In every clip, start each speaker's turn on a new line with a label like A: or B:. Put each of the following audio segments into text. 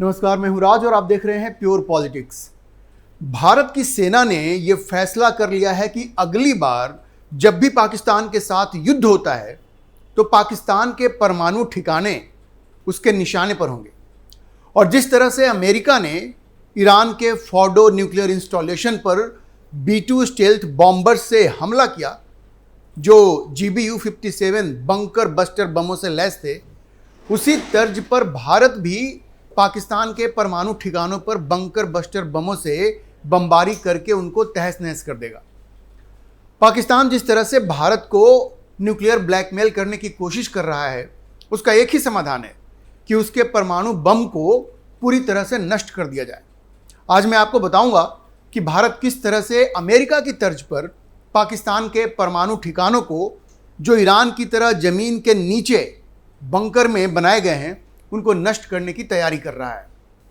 A: नमस्कार, मैं हूं राज और आप देख रहे हैं प्योर पॉलिटिक्स। भारत की सेना ने यह फैसला कर लिया है कि अगली बार जब भी पाकिस्तान के साथ युद्ध होता है तो पाकिस्तान के परमाणु ठिकाने उसके निशाने पर होंगे। और जिस तरह से अमेरिका ने ईरान के फोर्डो न्यूक्लियर इंस्टॉलेशन पर B-2 स्टेल्थ बॉम्बर से हमला किया जो GBU-57 बंकर बस्टर बमों से लैस थे, उसी तर्ज पर भारत भी पाकिस्तान के परमाणु ठिकानों पर बंकर बस्टर बमों से बमबारी करके उनको तहस नहस कर देगा। पाकिस्तान जिस तरह से भारत को न्यूक्लियर ब्लैकमेल करने की कोशिश कर रहा है, उसका एक ही समाधान है कि उसके परमाणु बम को पूरी तरह से नष्ट कर दिया जाए। आज मैं आपको बताऊंगा कि भारत किस तरह से अमेरिका की तर्ज पर पाकिस्तान के परमाणु ठिकानों को, जो ईरान की तरह जमीन के नीचे बंकर में बनाए गए हैं, उनको नष्ट करने की तैयारी कर रहा है।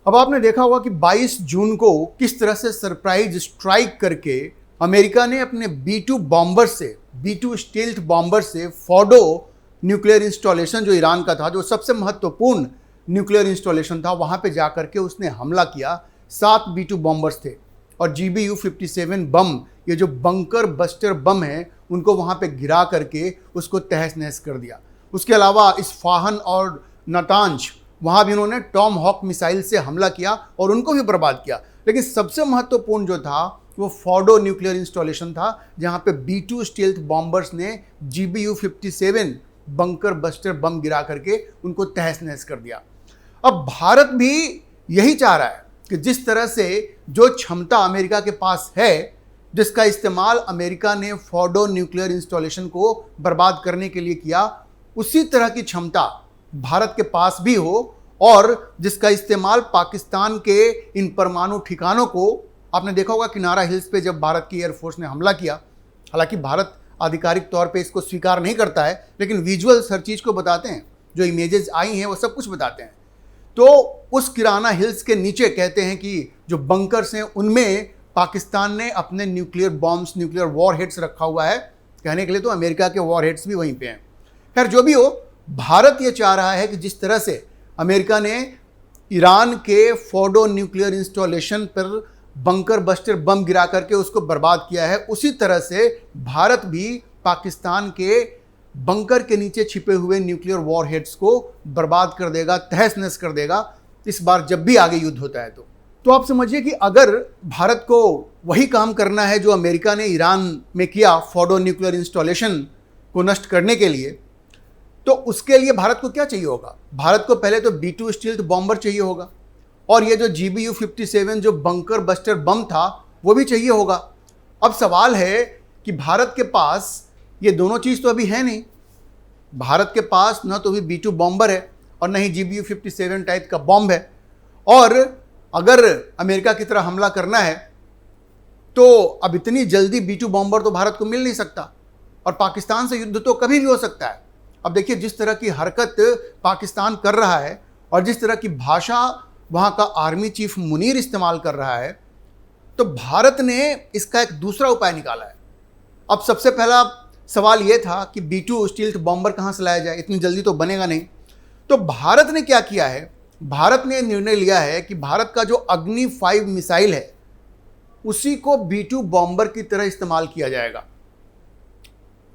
A: अब आपने देखा होगा कि 22 जून को किस तरह से सरप्राइज स्ट्राइक करके अमेरिका ने अपने B-2 बॉम्बर से, B-2 स्टेल्थ बॉम्बर से फोर्डो न्यूक्लियर इंस्टॉलेशन जो ईरान का था, जो सबसे महत्वपूर्ण न्यूक्लियर इंस्टॉलेशन था, वहां पे जाकर के उसने हमला किया। 7 B-2 बॉम्बर्स थे और GBU-57 बम, ये जो बंकर बस्टर बम है, उनको वहां पे गिरा करके उसको तहस नहस कर दिया। उसके अलावा इस्फाहान और नातांज, वहां भी उन्होंने टॉम हॉक मिसाइल से हमला किया और उनको भी बर्बाद किया। लेकिन सबसे महत्वपूर्ण जो था वो फोर्डो न्यूक्लियर इंस्टॉलेशन था, जहां पे B-2 स्टेल्थ बॉम्बर्स ने GBU-57 बंकर बस्टर बम गिरा करके उनको तहस नहस कर दिया। अब भारत भी यही चाह रहा है कि जिस तरह से जो क्षमता अमेरिका के पास है, जिसका इस्तेमाल अमेरिका ने फोर्डो न्यूक्लियर इंस्टॉलेशन को बर्बाद करने के लिए किया, उसी तरह की क्षमता भारत के पास भी हो और जिसका इस्तेमाल पाकिस्तान के इन परमाणु ठिकानों को, आपने देखा होगा किनारा हिल्स पे जब भारत की एयरफोर्स ने हमला किया, हालांकि भारत आधिकारिक तौर पे इसको स्वीकार नहीं करता है, लेकिन विजुअल्स हर चीज़ को बताते हैं, जो इमेजेस आई हैं वो सब कुछ बताते हैं। तो उस किराना हिल्स के नीचे कहते हैं कि जो बंकर्स हैं उनमें पाकिस्तान ने अपने न्यूक्लियर बॉम्ब्स, न्यूक्लियर वॉरहेड्स रखा हुआ है। कहने के लिए तो अमेरिका के वॉरहेड्स भी वहीं पे हैं। खैर, जो भी हो, भारत ये चाह रहा है कि जिस तरह से अमेरिका ने ईरान के फोर्डो न्यूक्लियर इंस्टॉलेशन पर बंकर बस्टर बम गिरा करके उसको बर्बाद किया है, उसी तरह से भारत भी पाकिस्तान के बंकर के नीचे छिपे हुए न्यूक्लियर वॉरहेड्स को बर्बाद कर देगा, तहस नहस कर देगा, इस बार जब भी आगे युद्ध होता है। तो आप समझिए कि अगर भारत को वही काम करना है जो अमेरिका ने ईरान में किया फोर्डो न्यूक्लियर इंस्टॉलेशन को नष्ट करने के लिए, तो उसके लिए भारत को क्या चाहिए होगा? भारत को पहले तो B-2 स्टील्थ बॉम्बर चाहिए होगा और ये जो GBU-57 जो बंकर बस्टर बम था वो भी चाहिए होगा। अब सवाल है कि भारत के पास ये दोनों चीज़ तो अभी है नहीं। भारत के पास न तो भी B-2 बॉम्बर है और न ही GBU-57 टाइप का बॉम्ब है, और अगर अमेरिका की तरह हमला करना है तो अब इतनी जल्दी B-2 बॉम्बर तो भारत को मिल नहीं सकता और पाकिस्तान से युद्ध तो कभी भी हो सकता है। अब देखिए जिस तरह की हरकत पाकिस्तान कर रहा है और जिस तरह की भाषा वहाँ का आर्मी चीफ मुनीर इस्तेमाल कर रहा है, तो भारत ने इसका एक दूसरा उपाय निकाला है। अब सबसे पहला सवाल ये था कि B-2 स्टील्थ बॉम्बर कहाँ से लाया जाए, इतनी जल्दी तो बनेगा नहीं। तो भारत ने क्या किया है, भारत ने निर्णय लिया है कि भारत का जो अग्नि 5 मिसाइल है उसी को B-2 बॉम्बर की तरह इस्तेमाल किया जाएगा।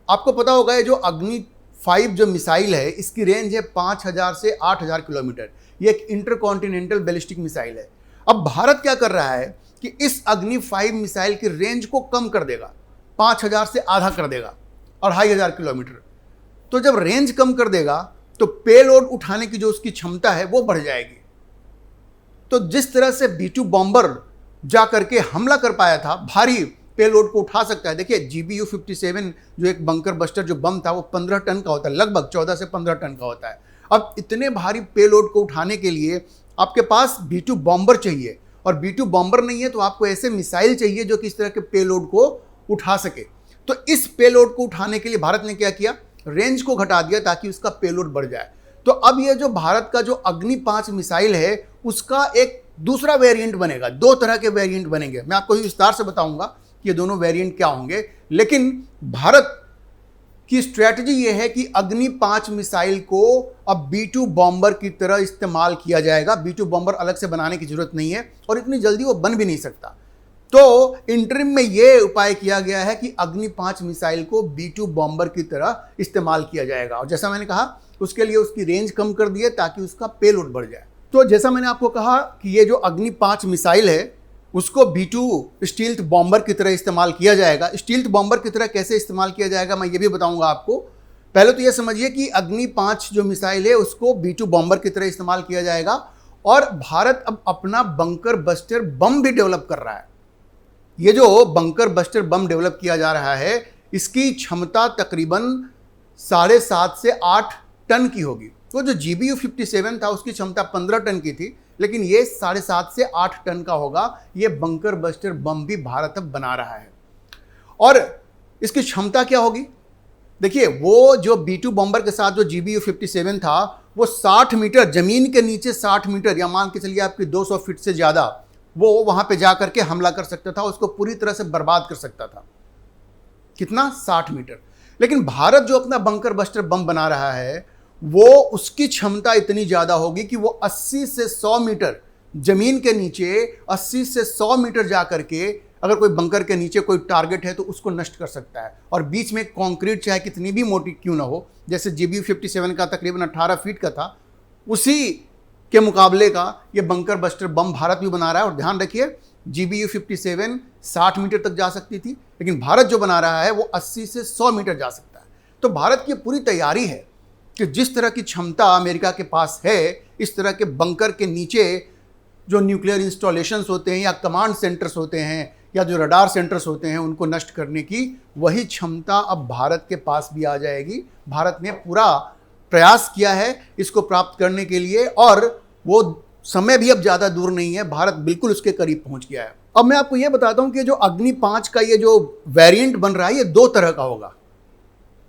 A: आपको पता होगा ये जो अग्नि 5 जो मिसाइल है, इसकी रेंज है 5000 से 8000 किलोमीटर। ये एक इंटरकॉन्टिनेंटल बैलिस्टिक मिसाइल है। अब भारत क्या कर रहा है कि इस अग्नि 5 मिसाइल की रेंज को कम कर देगा, 5000 से आधा कर देगा और 2500 किलोमीटर। तो जब रेंज कम कर देगा तो पेलोड उठाने की जो उसकी क्षमता है वो बढ़ जाएगी। तो जिस तरह से B-2 बॉम्बर जा करके हमला कर पाया था, भारी पेलोड को उठा सकता है। देखिए GBU-57 जो एक बंकर बस्टर जो बम था वो 15 टन का होता है, लगभग 14 से 15 टन का होता है। अब इतने भारी पेलोड को उठाने के लिए आपके पास B-2 बॉम्बर चाहिए, और B-2 बॉम्बर नहीं है तो आपको ऐसे मिसाइल चाहिए जो कि इस तरह के पेलोड को उठा सके। तो इस पेलोड को उठाने के लिए भारत ने क्या किया, रेंज को घटा दिया ताकि उसका पेलोड बढ़ जाए। तो अब ये जो भारत का जो अग्नि 5 मिसाइल है उसका एक दूसरा वेरिएंट बनेगा। 2 तरह के वेरिएंट बनेंगे, मैं आपको विस्तार से बताऊंगा कि ये दोनों वेरिएंट क्या होंगे। लेकिन भारत कि स्ट्रैटेजी ये है कि अग्नि 5 मिसाइल को अब B2 बॉम्बर की तरह इस्तेमाल किया जाएगा। B2 बॉम्बर अलग से बनाने की जरूरत नहीं है और इतनी जल्दी वो बन भी नहीं सकता। तो इंटरिम में यह उपाय किया गया है कि अग्नि 5 मिसाइल को B2 बॉम्बर की तरह इस्तेमाल किया जाएगा और जैसा मैंने कहा उसके लिए उसकी रेंज कम कर दी है ताकि उसका पेलोड बढ़ जाए। तो जैसा मैंने आपको कहा कि ये जो अग्नि 5 मिसाइल है उसको B2 स्टील्थ बॉम्बर की तरह इस्तेमाल किया जाएगा। स्टील्थ बॉम्बर की तरह कैसे इस्तेमाल किया जाएगा मैं ये भी बताऊंगा आपको। पहले तो ये समझिए कि अग्नि 5 जो मिसाइल है उसको B2 बॉम्बर की तरह इस्तेमाल किया जाएगा और भारत अब अपना बंकर बस्टर बम भी डेवलप कर रहा है। ये जो बंकर बस्टर बम डेवलप किया जा रहा है इसकी क्षमता तकरीबन 7.5 से 8 टन की होगी। तो जो GBU-57 था उसकी क्षमता 15 टन की थी, लेकिन ये 7.5 से 8 टन का होगा। ये बंकर बस्टर बम भी भारत अब बना रहा है और इसकी क्षमता क्या होगी? देखिए, वो जो B2 बॉम्बर के साथ जो GBU-57 था वो 60 मीटर जमीन के नीचे 60 मीटर या मान के चलिए आपकी 200 फीट से ज़्यादा वो वहां पे जा करके हमला कर सकता था, उसको पूरी तरह से बर्बाद कर सकता था। कितना? 60 मीटर। लेकिन भारत जो अपना बंकर बस्टर बम बना रहा है वो उसकी क्षमता इतनी ज़्यादा होगी कि वो 80 से 100 मीटर जमीन के नीचे 80 से 100 मीटर जा करके अगर कोई बंकर के नीचे कोई टारगेट है तो उसको नष्ट कर सकता है। और बीच में कंक्रीट चाहे कितनी भी मोटी क्यों ना हो, जैसे GBU-57 का तकरीबन 18 फीट का था, उसी के मुकाबले का ये बंकर बस्टर बम भारत भी बना रहा है। और ध्यान रखिए GBU-57 60 मीटर तक जा सकती थी, लेकिन भारत जो बना रहा है वो 80 से 100 मीटर जा सकता है। तो भारत की पूरी तैयारी है कि जिस तरह की क्षमता अमेरिका के पास है इस तरह के बंकर के नीचे जो न्यूक्लियर इंस्टॉलेशंस होते हैं या कमांड सेंटर्स होते हैं या जो रडार सेंटर्स होते हैं उनको नष्ट करने की वही क्षमता अब भारत के पास भी आ जाएगी। भारत ने पूरा प्रयास किया है इसको प्राप्त करने के लिए और वो समय भी अब ज़्यादा दूर नहीं है, भारत बिल्कुल उसके करीब पहुंच गया है। अब मैं आपको ये बताता हूं कि जो अग्नि 5 का ये जो वेरिएंट बन रहा है ये 2 तरह का होगा।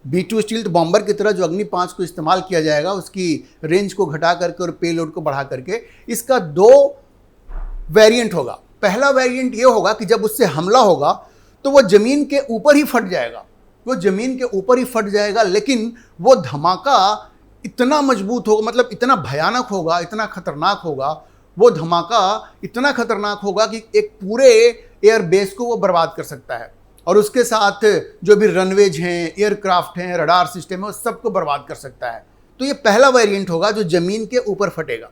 A: B2 स्टील्थ बॉम्बर की तरह जो अग्नि 5 को इस्तेमाल किया जाएगा उसकी रेंज को घटा करके और पेलोड को बढ़ा करके इसका 2 वेरिएंट होगा। पहला वेरिएंट ये होगा कि जब उससे हमला होगा तो वो जमीन के ऊपर ही फट जाएगा, वो जमीन के ऊपर ही फट जाएगा, लेकिन वो धमाका इतना मजबूत होगा, मतलब इतना भयानक होगा, इतना खतरनाक होगा, वो धमाका इतना खतरनाक होगा कि एक पूरे एयरबेस को वो बर्बाद कर सकता है और उसके साथ जो भी रनवेज हैं, एयरक्राफ्ट हैं, रडार सिस्टम है, उस सबको बर्बाद कर सकता है। तो ये पहला वेरिएंट होगा जो जमीन के ऊपर फटेगा।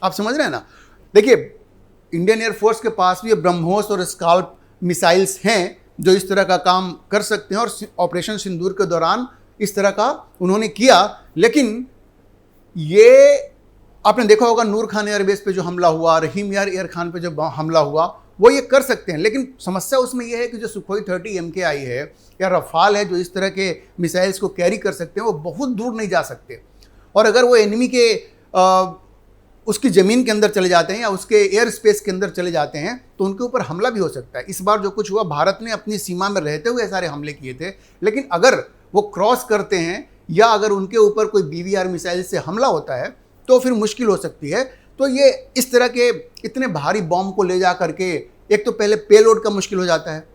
A: आप समझ रहे हैं ना? देखिए, इंडियन एयरफोर्स के पास भी ब्रह्मोस और स्काल्प मिसाइल्स हैं जो इस तरह का काम कर सकते हैं और ऑपरेशन सिंदूर के दौरान इस तरह का उन्होंने किया। लेकिन ये आपने देखा होगा नूर खान एयरबेस पे जो हमला हुआ, रहीम यार एयर खान पे जो हमला हुआ, वो ये कर सकते हैं। लेकिन समस्या उसमें यह है कि जो सुखोई 30 MKI है या रफाल है जो इस तरह के मिसाइल्स को कैरी कर सकते हैं वो बहुत दूर नहीं जा सकते और अगर वो एनिमी के उसकी ज़मीन के अंदर चले जाते हैं या उसके एयर स्पेस के अंदर चले जाते हैं तो उनके ऊपर हमला भी हो सकता है। इस बार जो कुछ हुआ, भारत ने अपनी सीमा में रहते हुए सारे हमले किए थे, लेकिन अगर वो क्रॉस करते हैं या अगर उनके ऊपर कोई BVR मिसाइल से हमला होता है तो फिर मुश्किल हो सकती है। तो ये इस तरह के इतने भारी बॉम्ब को ले जा करके एक तो पहले पेलोड का मुश्किल हो जाता है,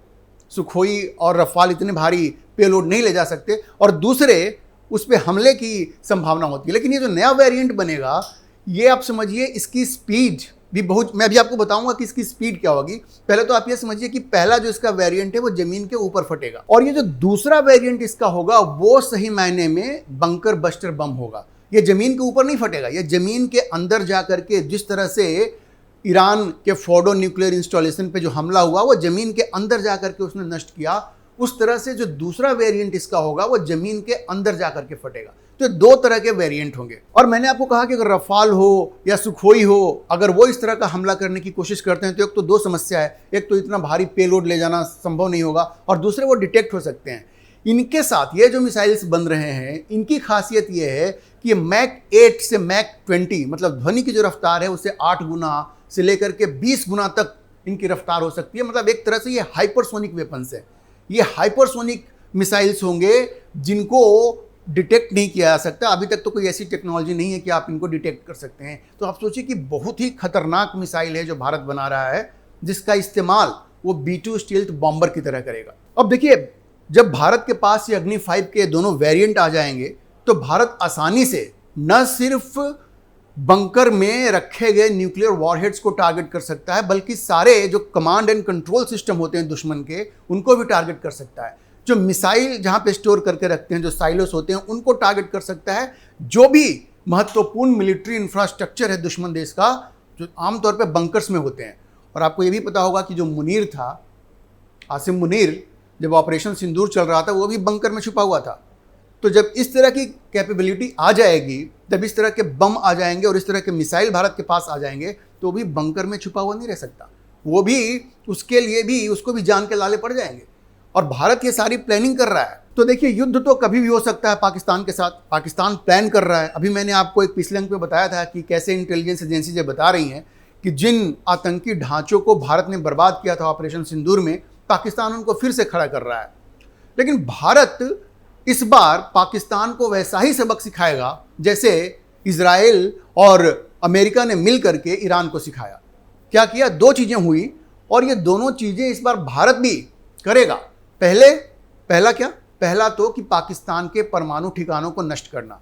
A: सुखोई और रफाल इतने भारी पेलोड नहीं ले जा सकते, और दूसरे उस पर हमले की संभावना होती है। लेकिन ये जो नया वेरिएंट बनेगा ये आप समझिए इसकी स्पीड भी बहुत, मैं भी आपको बताऊंगा कि इसकी स्पीड क्या होगी। पहले तो आप ये समझिए कि पहला जो इसका वेरिएंट है वो जमीन के ऊपर फटेगा और ये जो दूसरा वेरिएंट इसका होगा वो सही मायने में बंकर बस्टर बम होगा। ये जमीन के ऊपर नहीं फटेगा, ये जमीन के अंदर जा करके जिस तरह से ईरान के फोर्डो न्यूक्लियर इंस्टॉलेशन पे जो हमला हुआ वो जमीन के अंदर जा करके उसने नष्ट किया, उस तरह से जो दूसरा वेरिएंट इसका होगा वो जमीन के अंदर जा करके फटेगा। तो 2 तरह के वेरिएंट होंगे। और मैंने आपको कहा कि अगर रफाल हो या सुखोई हो, अगर वो इस तरह का हमला करने की कोशिश करते हैं तो एक तो 2 समस्या है, एक तो इतना भारी पेलोड ले जाना संभव नहीं होगा और दूसरे वो डिटेक्ट हो सकते हैं। इनके साथ ये जो मिसाइल्स बन रहे हैं इनकी खासियत ये है कि ये मैक 8 से मैक 20 मतलब ध्वनि की जो रफ्तार है उससे 8 गुना से लेकर के 20 गुना तक इनकी रफ्तार हो सकती है। मतलब एक तरह से ये हाइपरसोनिक वेपन्स है, ये हाइपरसोनिक मिसाइल्स होंगे जिनको डिटेक्ट नहीं किया जा सकता। अभी तक तो कोई ऐसी टेक्नोलॉजी नहीं है कि आप इनको डिटेक्ट कर सकते हैं। तो आप सोचिए कि बहुत ही खतरनाक मिसाइल है जो भारत बना रहा है जिसका इस्तेमाल वो B2 स्टील्थ बॉम्बर की तरह करेगा। अब देखिए जब भारत के पास ये अग्नि 5 के दोनों वेरिएंट आ जाएंगे तो भारत आसानी से न सिर्फ बंकर में रखे गए न्यूक्लियर वॉरहेड्स को टारगेट कर सकता है, बल्कि सारे जो कमांड एंड कंट्रोल सिस्टम होते हैं दुश्मन के, उनको भी टारगेट कर सकता है। जो मिसाइल जहां पे स्टोर करके रखते हैं, जो साइलोस होते हैं, उनको टारगेट कर सकता है। जो भी महत्वपूर्ण मिलिट्री इंफ्रास्ट्रक्चर है दुश्मन देश का, जो आमतौर पर बंकर्स में होते हैं। और आपको ये भी पता होगा कि जो मुनीर था, आसिम मुनीर, जब ऑपरेशन सिंदूर चल रहा था वो भी बंकर में छुपा हुआ था। तो जब इस तरह की कैपेबिलिटी आ जाएगी, जब इस तरह के बम आ जाएंगे और इस तरह के मिसाइल भारत के पास आ जाएंगे, तो भी बंकर में छुपा हुआ नहीं रह सकता। वो भी, उसके लिए भी, उसको भी जान के लाले पड़ जाएंगे। और भारत ये सारी प्लानिंग कर रहा है। तो देखिए, युद्ध तो कभी भी हो सकता है पाकिस्तान के साथ। पाकिस्तान प्लान कर रहा है। अभी मैंने आपको एक पिछले अंक में बताया था कि कैसे इंटेलिजेंस एजेंसी ये बता रही हैं कि जिन आतंकी ढांचों को भारत ने बर्बाद किया था ऑपरेशन सिंदूर में, पाकिस्तान उनको फिर से खड़ा कर रहा है। लेकिन भारत इस बार पाकिस्तान को वैसा ही सबक सिखाएगा जैसे इजराइल और अमेरिका ने मिल करके ईरान को सिखाया। क्या किया? दो चीजें हुई और ये दोनों चीजें इस बार भारत भी करेगा। पहला क्या? पहला तो कि पाकिस्तान के परमाणु ठिकानों को नष्ट करना।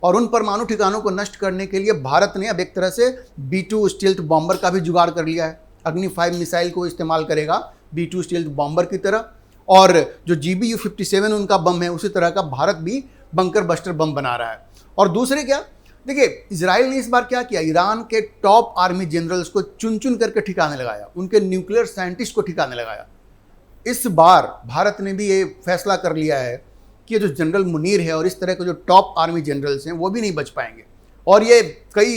A: और उन परमाणु ठिकानों को नष्ट करने के लिए भारत ने अब एक तरह से B-2 स्टील्थ बॉम्बर का भी जुगाड़ कर लिया है। अग्नि 5 मिसाइल को इस्तेमाल करेगा B-2 स्टील्थ बॉम्बर की तरह। और जो GBU-57 उनका बम है, उसी तरह का भारत भी बंकर बस्टर बम बना रहा है। और दूसरे क्या? देखिए, इजराइल ने इस बार क्या किया? ईरान के टॉप आर्मी जनरल्स को चुन चुन करके ठिकाने लगाया, उनके न्यूक्लियर साइंटिस्ट को ठिकाने लगाया। इस बार भारत ने भी ये फैसला कर लिया है कि जो जनरल मुनीर है और इस तरह के जो टॉप आर्मी जनरल्स हैं, वो भी नहीं बच पाएंगे। और ये कई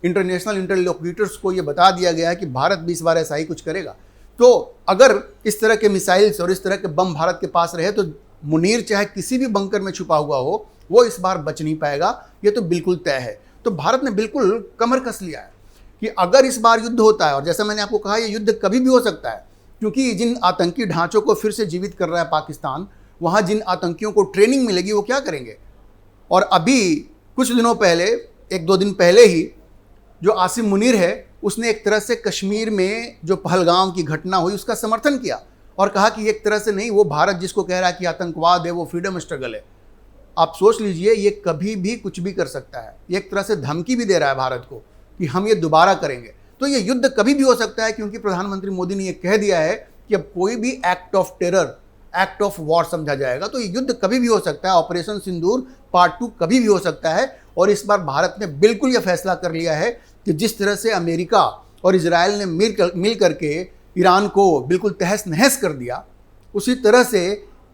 A: इंटरनेशनल इंटरलोक्यूटर्स को ये बता दिया गया है कि भारत भी इस बार ऐसा ही कुछ करेगा। तो अगर इस तरह के मिसाइल्स और इस तरह के बम भारत के पास रहे तो मुनीर चाहे किसी भी बंकर में छुपा हुआ हो, वो इस बार बच नहीं पाएगा। ये तो बिल्कुल तय है। तो भारत ने बिल्कुल कमर कस लिया है कि अगर इस बार युद्ध होता है, और जैसा मैंने आपको कहा, ये युद्ध कभी भी हो सकता है, क्योंकि जिन आतंकी ढांचों को फिर से जीवित कर रहा है पाकिस्तान, वहाँ जिन आतंकियों को ट्रेनिंग मिलेगी वो क्या करेंगे। और अभी कुछ दिनों पहले, 1-2 दिन पहले ही, जो आसिम मुनीर है, उसने एक तरह से कश्मीर में जो पहलगाम की घटना हुई उसका समर्थन किया और कहा कि एक तरह से नहीं, वो भारत जिसको कह रहा है कि आतंकवाद है, वो फ्रीडम स्ट्रगल है। आप सोच लीजिए, ये कभी भी कुछ भी कर सकता है। ये एक तरह से धमकी भी दे रहा है भारत को कि हम ये दोबारा करेंगे। तो ये युद्ध कभी भी हो सकता है, क्योंकि प्रधानमंत्री मोदी ने ये कह दिया है कि अब कोई भी act of terror, act of war समझा जाएगा। तो ये युद्ध कभी भी हो सकता है। ऑपरेशन सिंदूर पार्ट 2 कभी भी हो सकता है। और इस बार भारत ने बिल्कुल ये फैसला कर लिया है कि जिस तरह से अमेरिका और इजराइल ने मिल करके ईरान को बिल्कुल तहस नहस कर दिया, उसी तरह से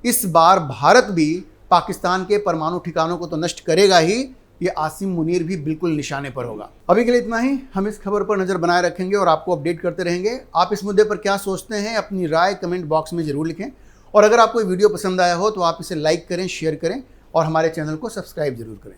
A: इस बार भारत भी पाकिस्तान के परमाणु ठिकानों को तो नष्ट करेगा ही, ये आसिम मुनीर भी बिल्कुल निशाने पर होगा। अभी के लिए इतना ही। हम इस खबर पर नज़र बनाए रखेंगे और आपको अपडेट करते रहेंगे। आप इस मुद्दे पर क्या सोचते हैं, अपनी राय कमेंट बॉक्स में ज़रूर लिखें। और अगर आपको ये वीडियो पसंद आया हो तो आप इसे लाइक करें, शेयर करें और हमारे चैनल को सब्सक्राइब जरूर करें।